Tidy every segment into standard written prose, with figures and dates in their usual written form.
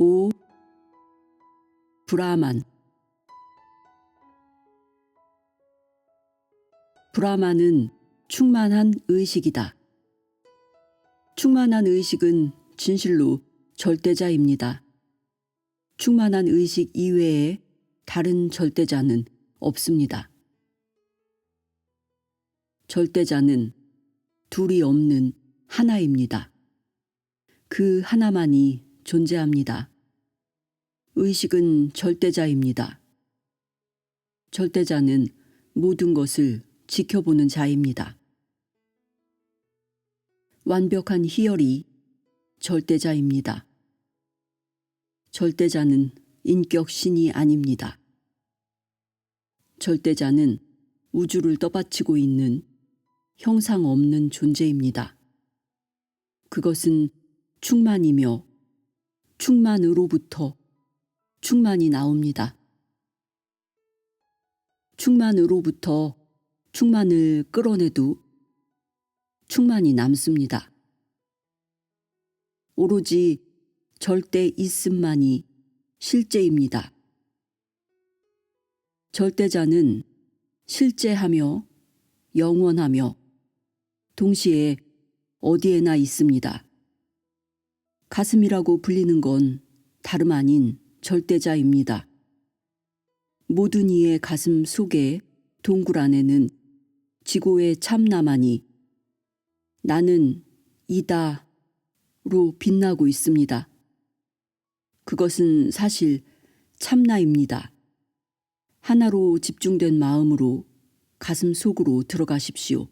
5. 브라만. 브라만은 충만한 의식이다. 충만한 의식은 진실로 절대자입니다. 충만한 의식 이외에 다른 절대자는 없습니다. 절대자는 둘이 없는 하나입니다. 그 하나만이 존재합니다. 의식은 절대자입니다. 절대자는 모든 것을 지켜보는 자입니다. 완벽한 희열이 절대자입니다. 절대자는 인격신이 아닙니다. 절대자는 우주를 떠받치고 있는 형상 없는 존재입니다. 그것은 충만이며 충만으로부터 충만이 나옵니다. 충만으로부터 충만을 끌어내도 충만이 남습니다. 오로지 절대 있음만이 실제입니다. 절대자는 실제하며 영원하며 동시에 어디에나 있습니다. 가슴이라고 불리는 건 다름 아닌 절대자입니다. 모든 이의 가슴 속에 동굴 안에는 지고의 참나만이 나는 이다로 빛나고 있습니다. 그것은 사실 참나입니다. 하나로 집중된 마음으로 가슴 속으로 들어가십시오.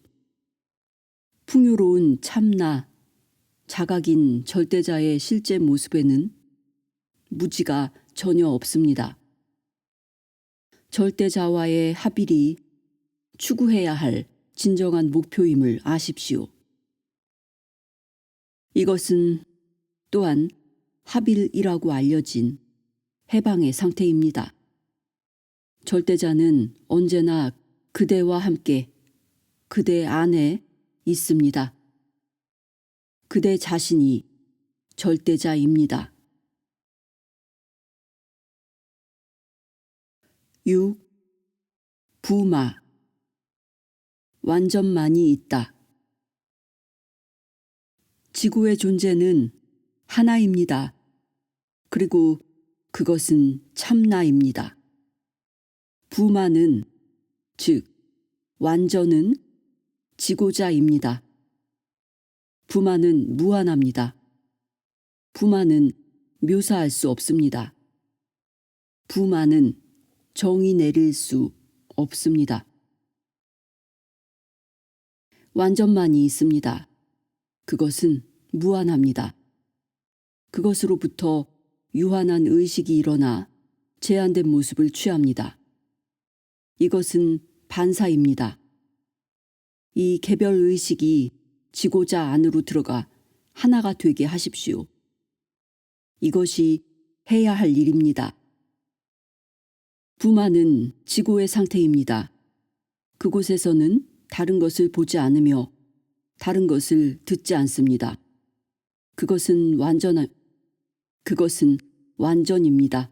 풍요로운 참나, 자각인 절대자의 실제 모습에는 무지가 전혀 없습니다. 절대자와의 합일이 추구해야 할 진정한 목표임을 아십시오. 이것은 또한 합일이라고 알려진 해방의 상태입니다. 절대자는 언제나 그대와 함께 그대 안에 있습니다. 그대 자신이 절대자입니다. 6. 부마. 완전만이 있다. 지구의 존재는 하나입니다. 그리고 그것은 참나입니다. 부마는, 즉 완전은 지고자입니다. 부마는 무한합니다. 부마는 묘사할 수 없습니다. 부마는 정의 내릴 수 없습니다. 완전만이 있습니다. 그것은 무한합니다. 그것으로부터 유한한 의식이 일어나 제한된 모습을 취합니다. 이것은 반사입니다. 이 개별 의식이 지고자 안으로 들어가 하나가 되게 하십시오. 이것이 해야 할 일입니다. 부마는 지고의 상태입니다. 그곳에서는 다른 것을 보지 않으며 다른 것을 듣지 않습니다. 그것은 완전입니다.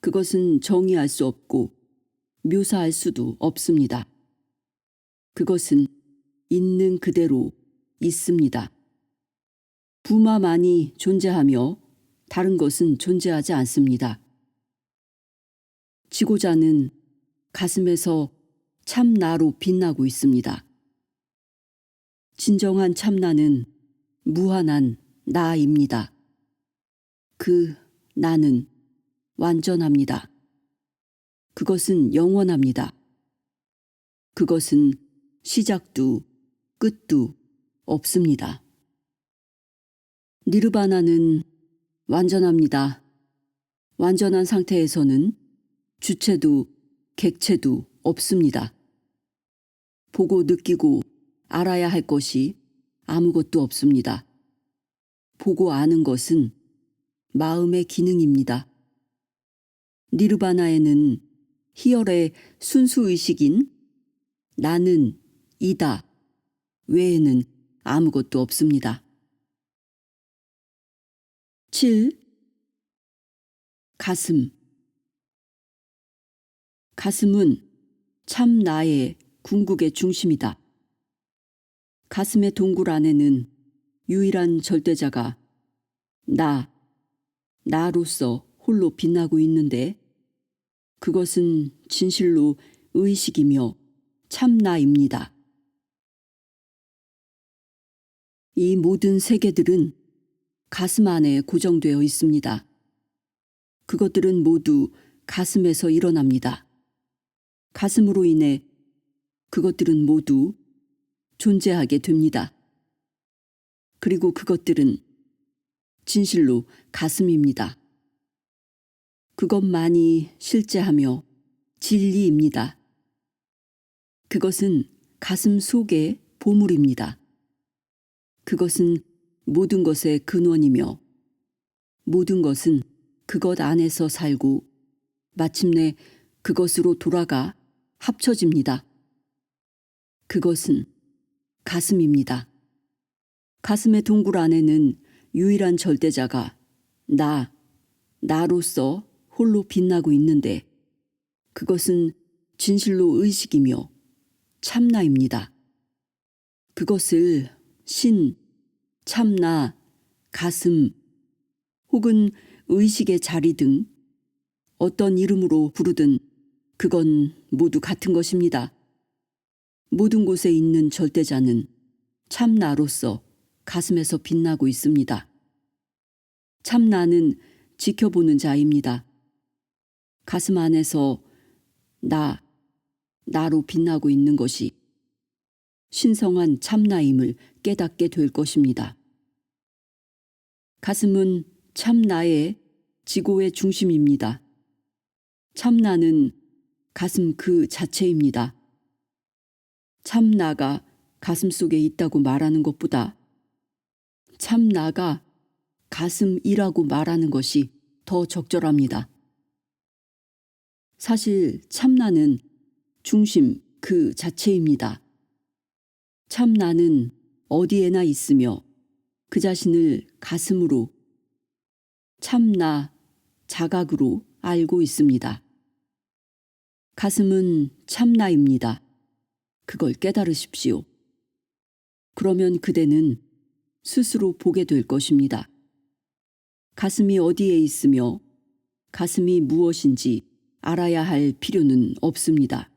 그것은 정의할 수 없고 묘사할 수도 없습니다. 그것은 있는 그대로 있습니다. 부마만이 존재하며 다른 것은 존재하지 않습니다. 지고자는 가슴에서 참나로 빛나고 있습니다. 진정한 참나는 무한한 나입니다. 그 나는 완전합니다. 그것은 영원합니다. 그것은 시작도 끝도 없습니다. 니르바나는 완전합니다. 완전한 상태에서는 주체도 객체도 없습니다. 보고 느끼고 알아야 할 것이 아무것도 없습니다. 보고 아는 것은 마음의 기능입니다. 니르바나에는 희열의 순수의식인 나는 이다 외에는 아무것도 없습니다. 7. 가슴. 가슴은 참 나의 궁극의 중심이다. 가슴의 동굴 안에는 유일한 절대자가 나로서 홀로 빛나고 있는데 그것은 진실로 의식이며 참 나입니다. 이 모든 세계들은 가슴 안에 고정되어 있습니다. 그것들은 모두 가슴에서 일어납니다. 가슴으로 인해 그것들은 모두 존재하게 됩니다. 그리고 그것들은 진실로 가슴입니다. 그것만이 실제하며 진리입니다. 그것은 가슴 속의 보물입니다. 그것은 모든 것의 근원이며 모든 것은 그것 안에서 살고 마침내 그것으로 돌아가 합쳐집니다. 그것은 가슴입니다. 가슴의 동굴 안에는 유일한 절대자가 나로서 홀로 빛나고 있는데 그것은 진실로 의식이며 참나입니다. 그것을 신, 참나, 가슴 혹은 의식의 자리 등 어떤 이름으로 부르든 그건 모두 같은 것입니다. 모든 곳에 있는 절대자는 참나로서 가슴에서 빛나고 있습니다. 참나는 지켜보는 자입니다. 가슴 안에서 나로 빛나고 있는 것이 신성한 참나임을 깨닫게 될 것입니다. 가슴은 참나의 지고의 중심입니다. 참나는 가슴 그 자체입니다. 참나가 가슴 속에 있다고 말하는 것보다 참나가 가슴이라고 말하는 것이 더 적절합니다. 사실 참나는 중심 그 자체입니다. 참나는 어디에나 있으며 그 자신을 가슴으로 참나 자각으로 알고 있습니다. 가슴은 참나입니다. 그걸 깨달으십시오. 그러면 그대는 스스로 보게 될 것입니다. 가슴이 어디에 있으며 가슴이 무엇인지 알아야 할 필요는 없습니다.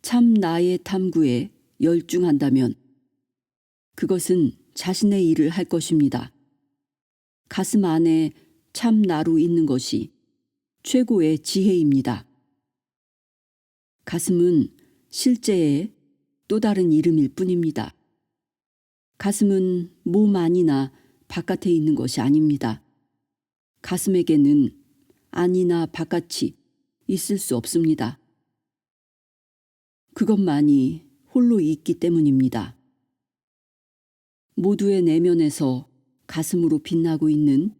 참 나의 탐구에 열중한다면 그것은 자신의 일을 할 것입니다. 가슴 안에 참 나로 있는 것이 최고의 지혜입니다. 가슴은 실제의 또 다른 이름일 뿐입니다. 가슴은 몸 안이나 바깥에 있는 것이 아닙니다. 가슴에게는 안이나 바깥이 있을 수 없습니다. 그것만이 홀로 있기 때문입니다. 모두의 내면에서 가슴으로 빛나고 있는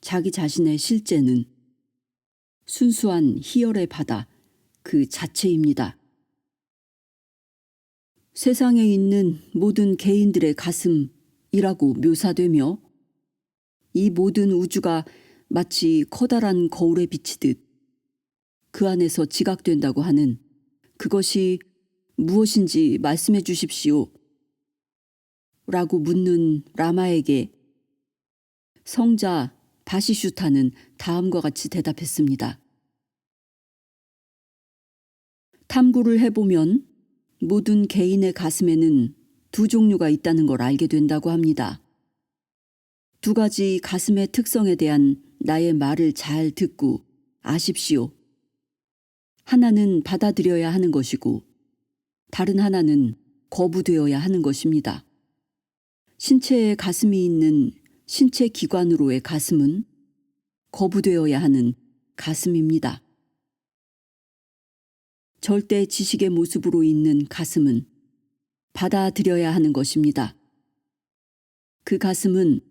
자기 자신의 실제는 순수한 희열의 바다 그 자체입니다. 세상에 있는 모든 개인들의 가슴이라고 묘사되며 이 모든 우주가 마치 커다란 거울에 비치듯 그 안에서 지각된다고 하는 그것이 무엇인지 말씀해 주십시오. 라고 묻는 라마에게 성자 바시슈타는 다음과 같이 대답했습니다. 탐구를 해보면 모든 개인의 가슴에는 두 종류가 있다는 걸 알게 된다고 합니다. 두 가지 가슴의 특성에 대한 나의 말을 잘 듣고 아십시오. 하나는 받아들여야 하는 것이고 다른 하나는 거부되어야 하는 것입니다. 신체에 가슴이 있는 신체 기관으로의 가슴은 거부되어야 하는 가슴입니다. 절대 지식의 모습으로 있는 가슴은 받아들여야 하는 것입니다. 그 가슴은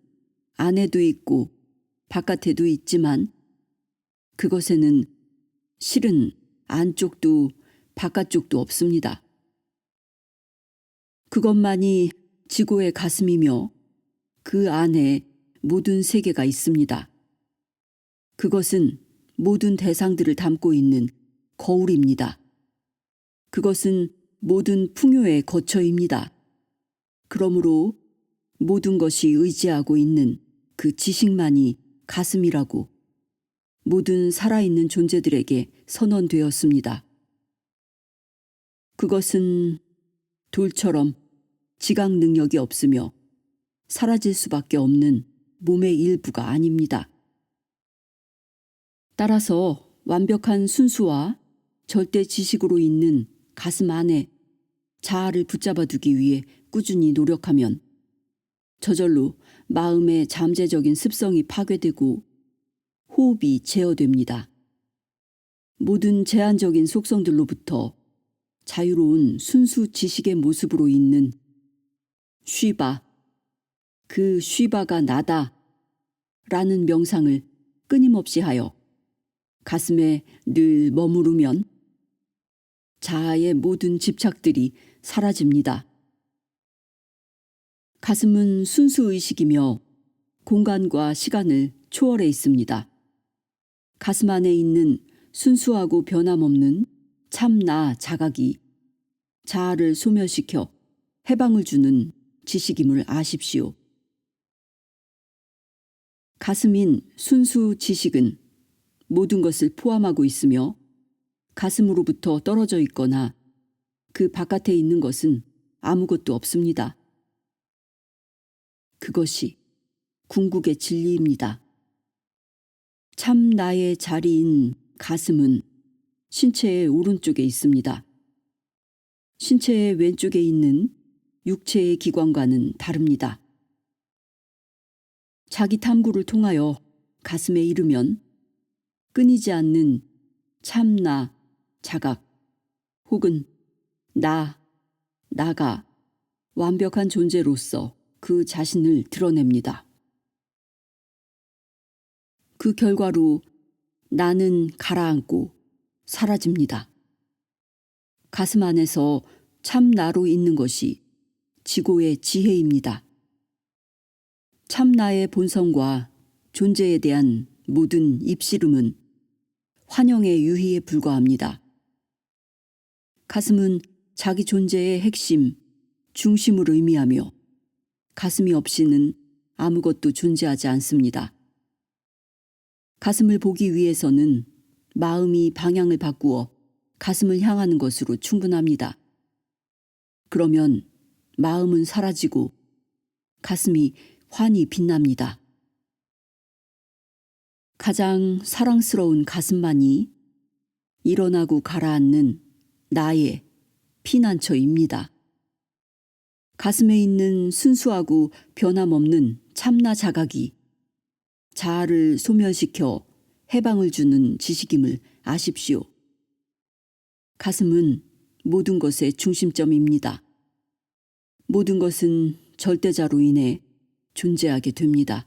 안에도 있고 바깥에도 있지만 그것에는 실은 안쪽도 바깥쪽도 없습니다. 그것만이 지고의 가슴이며 그 안에 모든 세계가 있습니다. 그것은 모든 대상들을 담고 있는 거울입니다. 그것은 모든 풍요의 거처입니다. 그러므로 모든 것이 의지하고 있는 그 지식만이 가슴이라고 모든 살아있는 존재들에게 선언되었습니다. 그것은 돌처럼 지각 능력이 없으며 사라질 수밖에 없는 몸의 일부가 아닙니다. 따라서 완벽한 순수와 절대 지식으로 있는 가슴 안에 자아를 붙잡아 두기 위해 꾸준히 노력하면 저절로 마음의 잠재적인 습성이 파괴되고 호흡이 제어됩니다. 모든 제한적인 속성들로부터 자유로운 순수 지식의 모습으로 있는 쉬바, 그 쉬바가 나다 라는 명상을 끊임없이 하여 가슴에 늘 머무르면 자아의 모든 집착들이 사라집니다. 가슴은 순수의식이며 공간과 시간을 초월해 있습니다. 가슴 안에 있는 순수하고 변함없는 참나 자각이 자아를 소멸시켜 해방을 주는 지식임을 아십시오. 가슴인 순수 지식은 모든 것을 포함하고 있으며 가슴으로부터 떨어져 있거나 그 바깥에 있는 것은 아무것도 없습니다. 그것이 궁극의 진리입니다. 참 나의 자리인 가슴은 신체의 오른쪽에 있습니다. 신체의 왼쪽에 있는 육체의 기관과는 다릅니다. 자기 탐구를 통하여 가슴에 이르면 끊이지 않는 참나, 자각, 혹은 나가 완벽한 존재로서 그 자신을 드러냅니다. 그 결과로 나는 가라앉고 사라집니다. 가슴 안에서 참나로 있는 것이 지고의 지혜입니다. 참나의 본성과 존재에 대한 모든 입씨름은 환영의 유희에 불과합니다. 가슴은 자기 존재의 핵심, 중심을 의미하며 가슴이 없이는 아무것도 존재하지 않습니다. 가슴을 보기 위해서는 마음이 방향을 바꾸어 가슴을 향하는 것으로 충분합니다. 그러면 마음은 사라지고 가슴이 환히 빛납니다. 가장 사랑스러운 가슴만이 일어나고 가라앉는 나의 피난처입니다. 가슴에 있는 순수하고 변함없는 참나 자각이 자아를 소멸시켜 해방을 주는 지식임을 아십시오. 가슴은 모든 것의 중심점입니다. 모든 것은 절대자로 인해 존재하게 됩니다.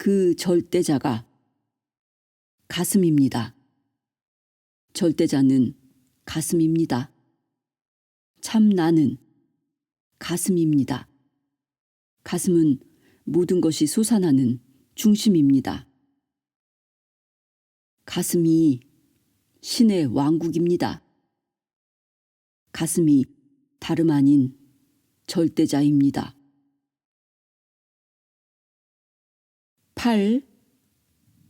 그 절대자가 가슴입니다. 절대자는 가슴입니다. 참 나는 가슴입니다. 가슴은 모든 것이 솟아나는 중심입니다. 가슴이 신의 왕국입니다. 가슴이 다름 아닌 절대자입니다. 8.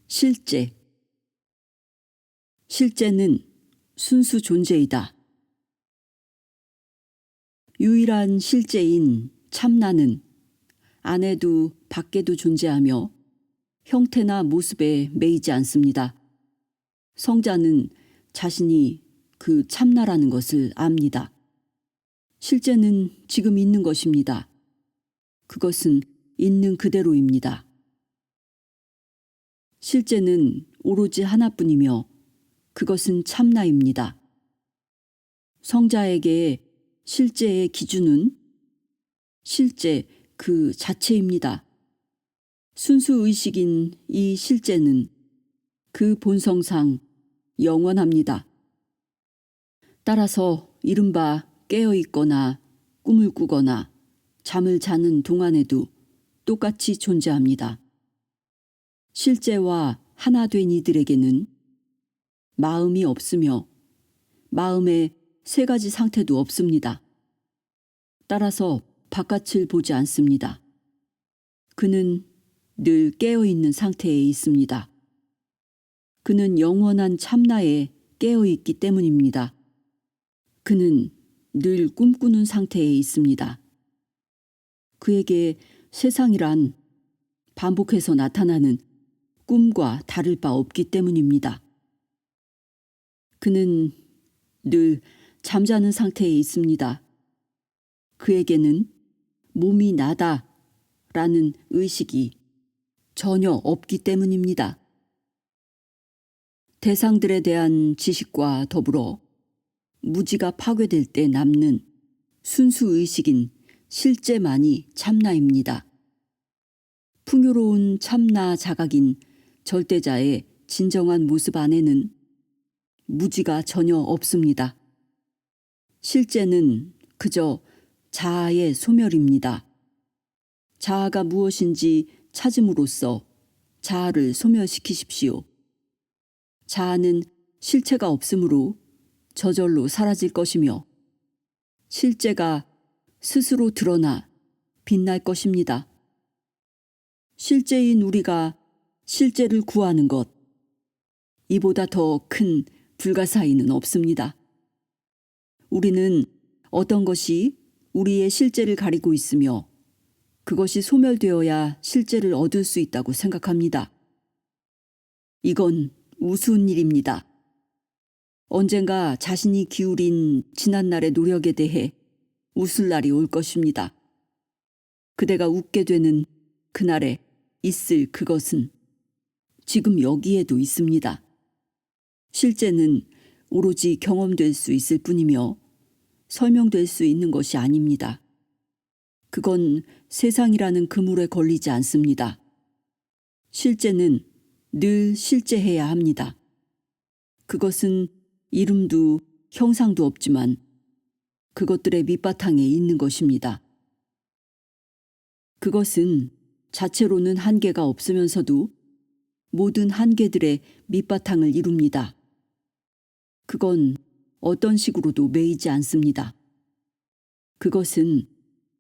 실제. 실제는 순수 존재이다. 유일한 실제인 참나는 안에도 밖에도 존재하며 형태나 모습에 매이지 않습니다. 성자는 자신이 그 참나라는 것을 압니다. 실제는 지금 있는 것입니다. 그것은 있는 그대로입니다. 실제는 오로지 하나뿐이며 그것은 참나입니다. 성자에게 실제의 기준은 실제 그 자체입니다. 순수의식인 이 실제는 그 본성상 영원합니다. 따라서 이른바 깨어있거나 꿈을 꾸거나 잠을 자는 동안에도 똑같이 존재합니다. 실제와 하나 된 이들에게는 마음이 없으며 마음의 세 가지 상태도 없습니다. 따라서 바깥을 보지 않습니다. 그는 늘 깨어있는 상태에 있습니다. 그는 영원한 참나에 깨어있기 때문입니다. 그는 늘 꿈꾸는 상태에 있습니다. 그에게 세상이란 반복해서 나타나는 꿈과 다를 바 없기 때문입니다. 그는 늘 잠자는 상태에 있습니다. 그에게는 몸이 나다 라는 의식이 전혀 없기 때문입니다. 대상들에 대한 지식과 더불어 무지가 파괴될 때 남는 순수 의식인 실제만이 참나입니다. 풍요로운 참나 자각인 절대자의 진정한 모습 안에는 무지가 전혀 없습니다. 실제는 그저 자아의 소멸입니다. 자아가 무엇인지 찾음으로써 자아를 소멸시키십시오. 자아는 실체가 없으므로 저절로 사라질 것이며 실제가 스스로 드러나 빛날 것입니다. 실제인 우리가 실제를 구하는 것, 이보다 더 큰 불가사의는 없습니다. 우리는 어떤 것이 우리의 실제를 가리고 있으며 그것이 소멸되어야 실제를 얻을 수 있다고 생각합니다. 이건 우스운 일입니다. 언젠가 자신이 기울인 지난날의 노력에 대해 웃을 날이 올 것입니다. 그대가 웃게 되는 그날에 있을 그것은 지금 여기에도 있습니다. 실제는 오로지 경험될 수 있을 뿐이며 설명될 수 있는 것이 아닙니다. 그건 세상이라는 그물에 걸리지 않습니다. 실제는 늘 실제해야 합니다. 그것은 이름도 형상도 없지만 그것들의 밑바탕에 있는 것입니다. 그것은 자체로는 한계가 없으면서도 모든 한계들의 밑바탕을 이룹니다. 그건 어떤 식으로도 매이지 않습니다. 그것은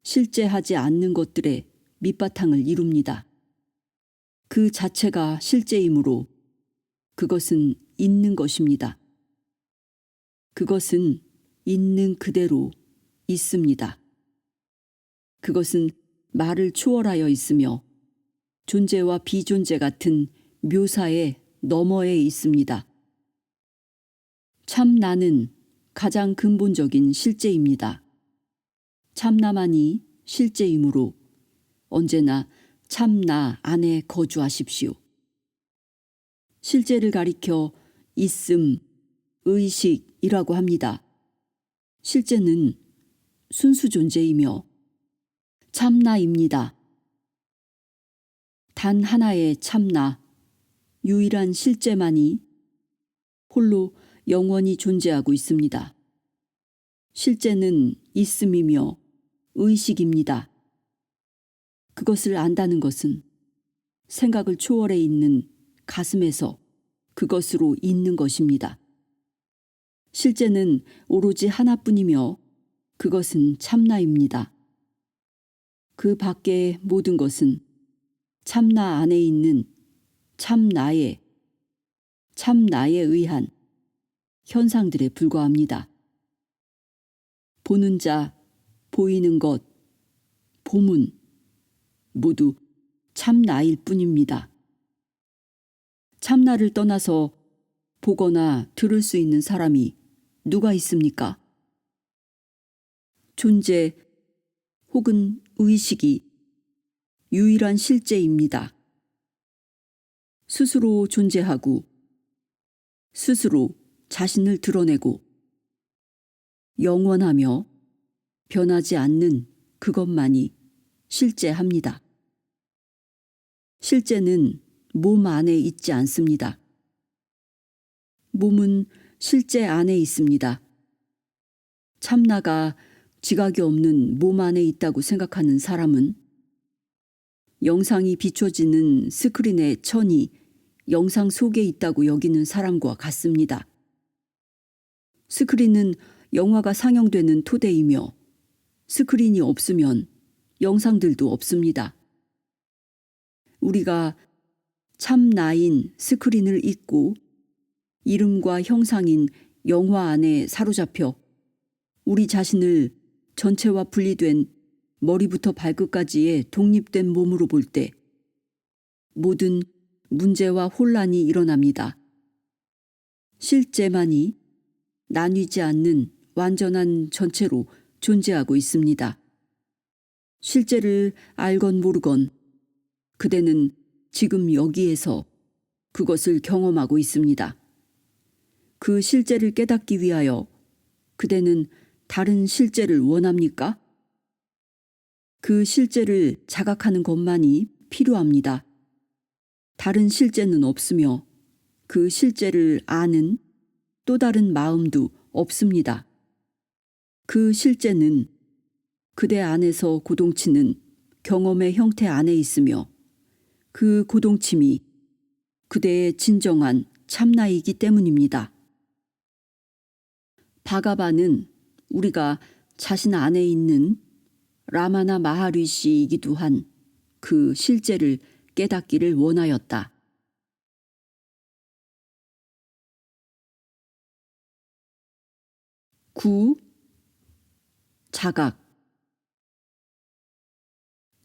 실제하지 않는 것들의 밑바탕을 이룹니다. 그 자체가 실제이므로 그것은 있는 것입니다. 그것은 있는 그대로 있습니다. 그것은 말을 초월하여 있으며 존재와 비존재 같은 묘사의 너머에 있습니다. 참나는 가장 근본적인 실제입니다. 참나만이 실제이므로 언제나 참나 안에 거주하십시오. 실제를 가리켜 있음, 의식이라고 합니다. 실제는 순수 존재이며 참나입니다. 단 하나의 참나, 유일한 실제만이 홀로 영원히 존재하고 있습니다. 실제는 있음이며 의식입니다. 그것을 안다는 것은 생각을 초월해 있는 가슴에서 그것으로 있는 것입니다. 실제는 오로지 하나뿐이며 그것은 참나입니다. 그 밖의 모든 것은 참나 안에 있는 참나에 의한 현상들에 불과합니다. 보는 자, 보이는 것, 보문 모두 참나일 뿐입니다. 참나를 떠나서 보거나 들을 수 있는 사람이 누가 있습니까? 존재 혹은 의식이 유일한 실제입니다. 스스로 존재하고 스스로 자신을 드러내고 영원하며 변하지 않는 그것만이 실제합니다. 실제는 몸 안에 있지 않습니다. 몸은 실제 안에 있습니다. 참나가 지각이 없는 몸 안에 있다고 생각하는 사람은 영상이 비춰지는 스크린의 천이 영상 속에 있다고 여기는 사람과 같습니다. 스크린은 영화가 상영되는 토대이며 스크린이 없으면 영상들도 없습니다. 우리가 참나인 스크린을 잊고 이름과 형상인 영화 안에 사로잡혀 우리 자신을 전체와 분리된 머리부터 발끝까지의 독립된 몸으로 볼 때 모든 문제와 혼란이 일어납니다. 실제만이 나뉘지 않는 완전한 전체로 존재하고 있습니다. 실제를 알건 모르건 그대는 지금 여기에서 그것을 경험하고 있습니다. 그 실제를 깨닫기 위하여 그대는 다른 실제를 원합니까? 그 실제를 자각하는 것만이 필요합니다. 다른 실제는 없으며 그 실제를 아는 또 다른 마음도 없습니다. 그 실제는 그대 안에서 고동치는 경험의 형태 안에 있으며 그 고동침이 그대의 진정한 참나이기 때문입니다. 바가바는 우리가 자신 안에 있는 라마나 마하리시이기도 한 그 실제를 깨닫기를 원하였다. 9. 자각.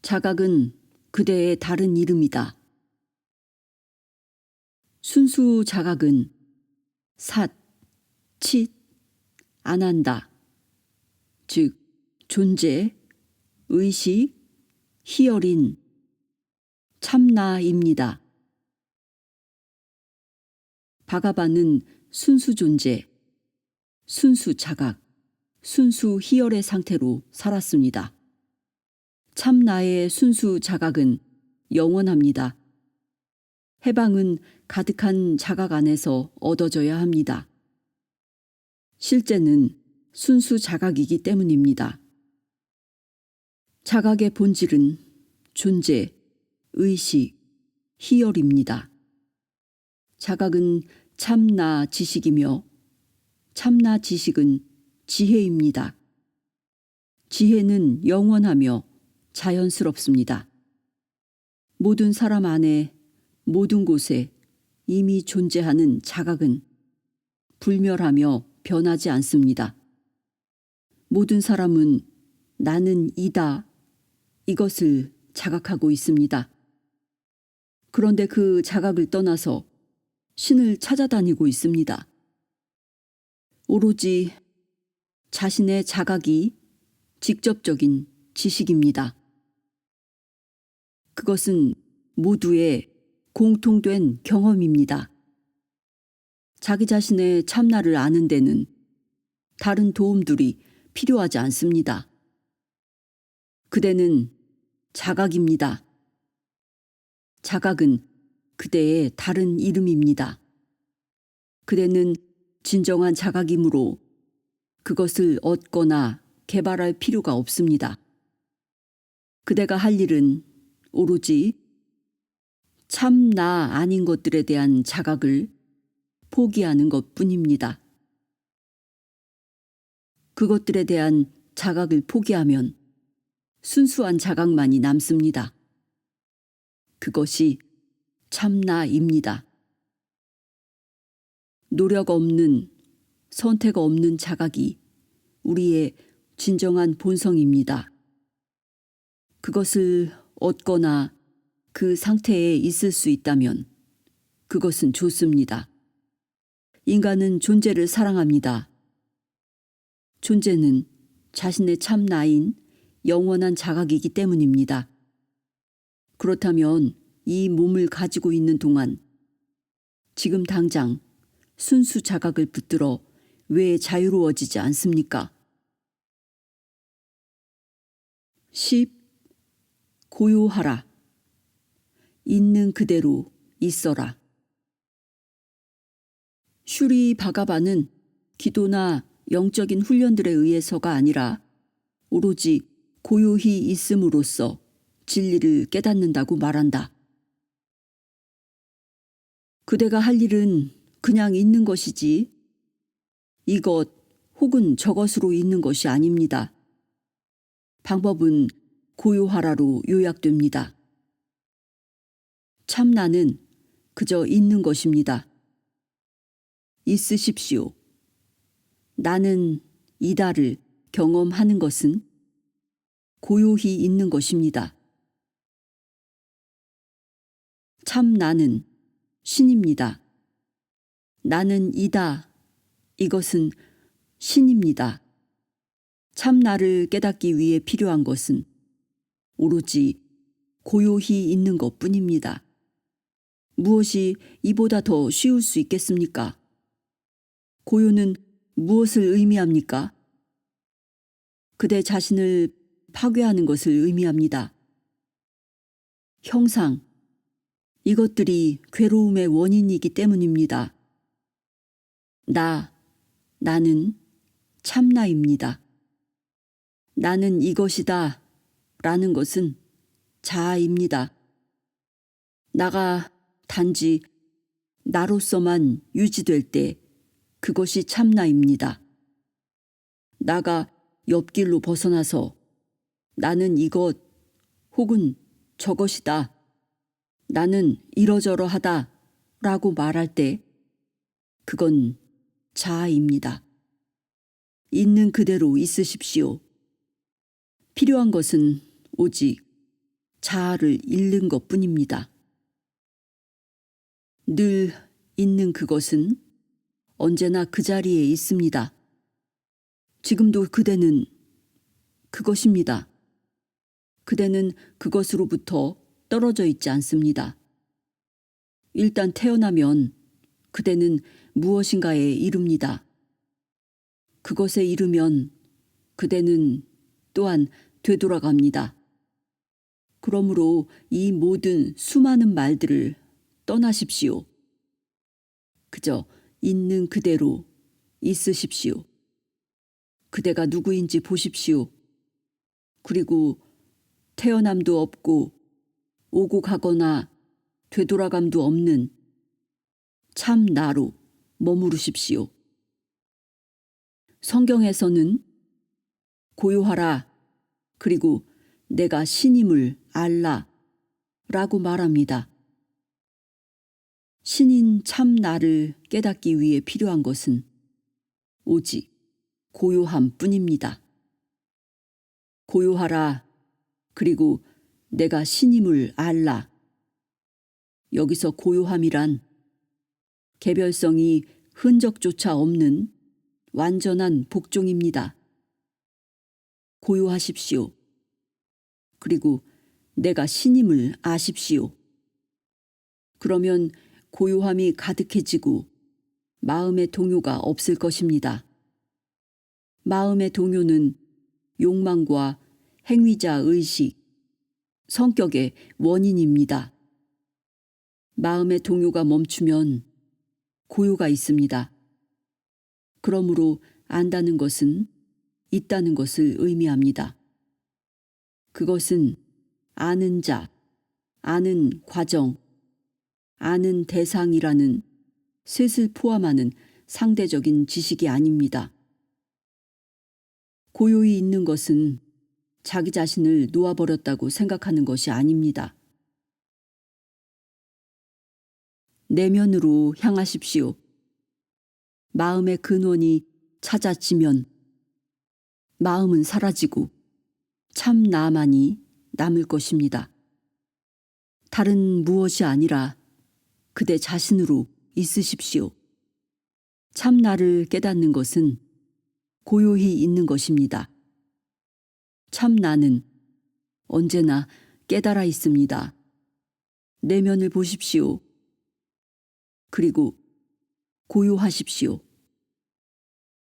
자각은 그대의 다른 이름이다. 순수 자각은 삿, 칫, 아난다. 즉 존재, 의식, 희열인 참나입니다. 바가바는 순수 존재, 순수 자각, 순수 희열의 상태로 살았습니다. 참나의 순수 자각은 영원합니다. 해방은 가득한 자각 안에서 얻어져야 합니다. 실제는 순수 자각이기 때문입니다. 자각의 본질은 존재, 의식, 희열입니다. 자각은 참나 지식이며 참나 지식은 지혜입니다. 지혜는 영원하며 자연스럽습니다. 모든 사람 안에 모든 곳에 이미 존재하는 자각은 불멸하며 변하지 않습니다. 모든 사람은 나는 이다 이것을 자각하고 있습니다. 그런데 그 자각을 떠나서 신을 찾아다니고 있습니다. 오로지 자신의 자각이 직접적인 지식입니다. 그것은 모두의 공통된 경험입니다. 자기 자신의 참나를 아는 데는 다른 도움들이 필요하지 않습니다. 그대는 자각입니다. 자각은 그대의 다른 이름입니다. 그대는 진정한 자각이므로 그것을 얻거나 개발할 필요가 없습니다. 그대가 할 일은 오로지 참 나 아닌 것들에 대한 자각을 포기하는 것뿐입니다. 그것들에 대한 자각을 포기하면 순수한 자각만이 남습니다. 그것이 참나입니다. 노력 없는, 선택 없는 자각이 우리의 진정한 본성입니다. 그것을 얻거나 그 상태에 있을 수 있다면 그것은 좋습니다. 인간은 존재를 사랑합니다. 존재는 자신의 참나인 영원한 자각이기 때문입니다. 그렇다면 이 몸을 가지고 있는 동안 지금 당장 순수 자각을 붙들어 왜 자유로워지지 않습니까? 10. 고요하라. 있는 그대로 있어라. 슈리 바가바는 기도나 영적인 훈련들에 의해서가 아니라 오로지 고요히 있음으로써 진리를 깨닫는다고 말한다. 그대가 할 일은 그냥 있는 것이지 이것 혹은 저것으로 있는 것이 아닙니다. 방법은 고요하라로 요약됩니다. 참 나는 그저 있는 것입니다. 있으십시오. 나는 이다를 경험하는 것은 고요히 있는 것입니다. 참 나는 신입니다. 나는 이다. 이것은 신입니다. 참 나를 깨닫기 위해 필요한 것은 오로지 고요히 있는 것 뿐입니다. 무엇이 이보다 더 쉬울 수 있겠습니까? 고요는 무엇을 의미합니까? 그대 자신을 파괴하는 것을 의미합니다. 형상, 이것들이 괴로움의 원인이기 때문입니다. 나는 참나입니다. 나는 이것이다 라는 것은 자아입니다. 나가 단지 나로서만 유지될 때 그것이 참나입니다. 나가 옆길로 벗어나서 나는 이것 혹은 저것이다. 나는 이러저러하다 라고 말할 때 그건 자아입니다. 있는 그대로 있으십시오. 필요한 것은 오직 자아를 잃는 것 뿐입니다. 늘 있는 그것은 언제나 그 자리에 있습니다. 지금도 그대는 그것입니다. 그대는 그것으로부터 떨어져 있지 않습니다. 일단 태어나면 그대는 무엇인가에 이릅니다. 그것에 이르면 그대는 또한 되돌아갑니다. 그러므로 이 모든 수많은 말들을 떠나십시오. 그저 있는 그대로 있으십시오. 그대가 누구인지 보십시오. 그리고 태어남도 없고 오고 가거나 되돌아감도 없는 참 나로 머무르십시오. 성경에서는 고요하라 그리고 내가 신임을 알라 라고 말합니다. 신인 참 나를 깨닫기 위해 필요한 것은 오직 고요함 뿐입니다. 고요하라 그리고 내가 신임을 알라. 여기서 고요함이란 개별성이 흔적조차 없는 완전한 복종입니다. 고요하십시오. 그리고 내가 신임을 아십시오. 그러면 고요함이 가득해지고 마음의 동요가 없을 것입니다. 마음의 동요는 욕망과 행위자 의식, 성격의 원인입니다. 마음의 동요가 멈추면 고요가 있습니다. 그러므로 안다는 것은 있다는 것을 의미합니다. 그것은 아는 자, 아는 과정, 아는 대상이라는 셋을 포함하는 상대적인 지식이 아닙니다. 고요히 있는 것은 자기 자신을 놓아버렸다고 생각하는 것이 아닙니다. 내면으로 향하십시오. 마음의 근원이 찾아지면 마음은 사라지고 참 나만이 남을 것입니다. 다른 무엇이 아니라 그대 자신으로 있으십시오. 참 나를 깨닫는 것은 고요히 있는 것입니다. 참 나는 언제나 깨달아 있습니다. 내면을 보십시오. 그리고 고요하십시오.